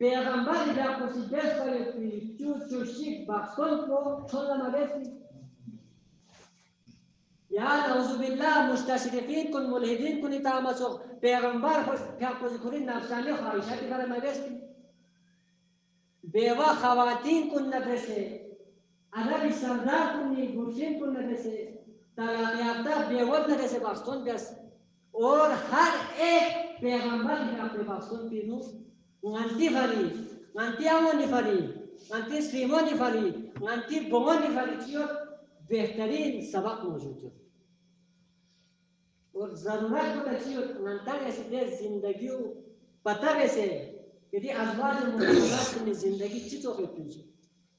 पैगंबर या कुछ देश करे चू शिक बाक्सन को छोड़ना मरेसी या नौजुबिल्ला मुस्ताशरिकीन कुन मुल्हिदीन कुन इतामसो पैगंबर क्या कुछ खुरी नफ्सानी ख्वाहिशात करे मरेसी बेवा खवातीन कुन नफसे अरबी सरदार कुन गुरशिन कुन नफसे तलाक याफ्ता बेवत नफसे बाक्सन बेस और हर एक पैगंबर या पे बाक्सन पीनू nganti fari, nganti amon di fari, nganti srimon di fari, nganti bongon di fari ciot बेहतरीन सबक मौजूद है और जरूरत को चियोत नंतर ऐसे जिंदगी पता वैसे यदि अजवाज मुसलमान की जिंदगी चिचो के पूछो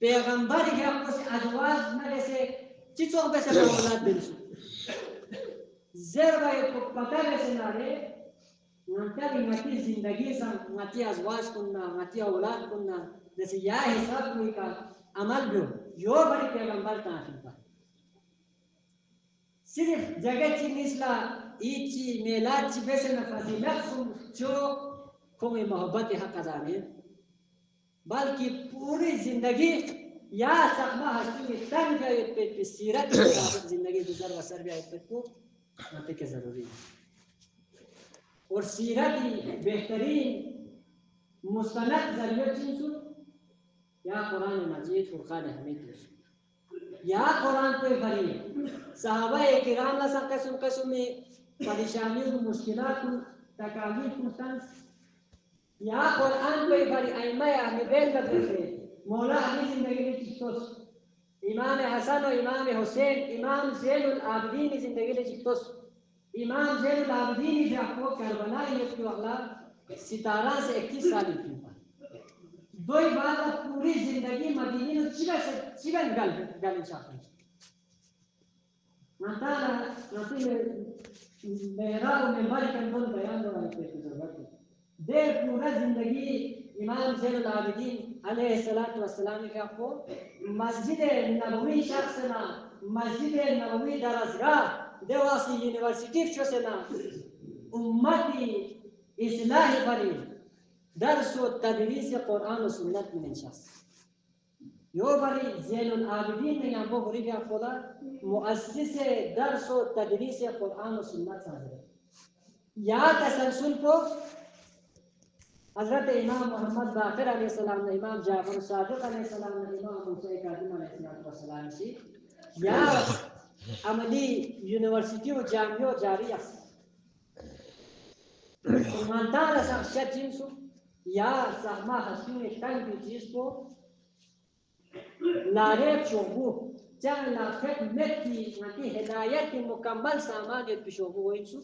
पैगंबर के आपको से अजवाज न वैसे चिचो वैसे औलाद बिल्सु जरूर को पता वैसे ना रे nanti ngati जिंदगी sang ngati azwaj kunna ngati औलाद kunna जैसे या हिसाब कोई का अमल जो यो बड़ी पैगंबर ताफी का सिर्फ जगह चिनिसला इची मेलाची बेसे न फजीलत जो कोई मोहब्बत हक जाने बल्कि पूरी जिंदगी या सकमा हस्ती तन पे सीरत जिंदगी गुजर बसर भी आए को नाते के जरूरी है और सीरत बेहतरीन मुस्तनद जरिए चीज़ या कुरान मजीद फुरकान हमीद या कुरान पे भरी सहाबा किराम ला संकसुम कसुमी परेशानियों मुश्किलात तकालीफ तंस या कुरान पे भरी आइमा अहले बैत बदले मौला अली जिंदगी में चित्तोस इमाम हसन और इमाम हुसैन इमाम ज़ैनुल आबिदीन जिंदगी में चित्तोस इमाम ज़ैनुल आबिदीन ने आपको करबला ये तो अगला सितारा से 21 साल की दो बार पूरी जिंदगी मदीने में चिबन गल चाहते हैं नताला नती मेरा में मर के बोल बयान दो आते हैं जरूरत दे पूरा जिंदगी इमाम ज़ैनुल आबिदीन अलैहिस्सलातु वस्सलाम के आपको मस्जिद नबवी शख्सना मस्जिद नबवी दरसगाह देवासी यूनिवर्सिटी चोसेना उम्मती इस्लाही बनी दर्स व तदरीस कुरान व सुन्नत में शख्स यो बड़ी ज़ैनुल आबिदीन ने यहाँ बोली क्या बोला मुअस्सिस दर्स व तदरीस कुरान व सुन्नत साझे या तसलसल को हज़रत इमाम मोहम्मद बाक़िर अलैहिस्सलाम ने इमाम जाफ़र सादिक़ अलैहिस्सलाम ने इमाम मूसा काज़िम अलैहिस्सलाम से या अमली यूनिवर्सिटी और जामिया जारी ईमानदार शख्सियत जिनसु या सहमा हस्ती तंग की चीज को लारे चोबू जंग लाफेक में की नती हिदायत की मुकम्मल सामान के पिशोबू इनसु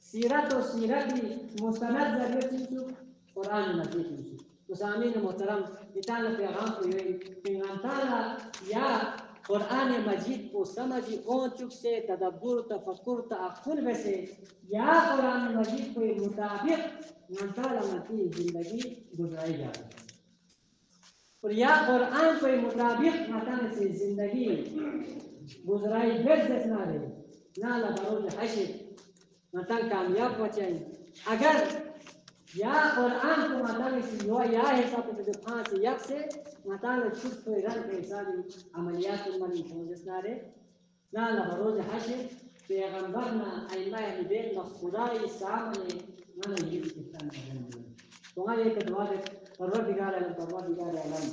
सीरत और सीरत की मुस्तनद जरिए जिनसु कुरान मजीद जिनसु तो सामीन मोहतरम इतान पैगाम को ये ईमानदार या कुरान मजीद को समझी औचुक से तदब्बुर तफक्कुर तअक्कुल वैसे या कुरान मजीद के मुताबिक मंतालमती जिंदगी गुजारी जा रही है और या कुरान के मुताबिक मतन से जिंदगी गुजारी बेज़ ना रहे ना लबरोज हशर मतन कामयाब हो जाए अगर या कुरान को मतन से या हिसाब से फांस यक से मतन छुट को रन के हिसाब अमलियात मन समझना रहे ना लबरोज हशर पैगंबर ना आइमा बेत ना खुदाई सामने mana ini kita nak तो ये दुआ है परवरदिगार आलम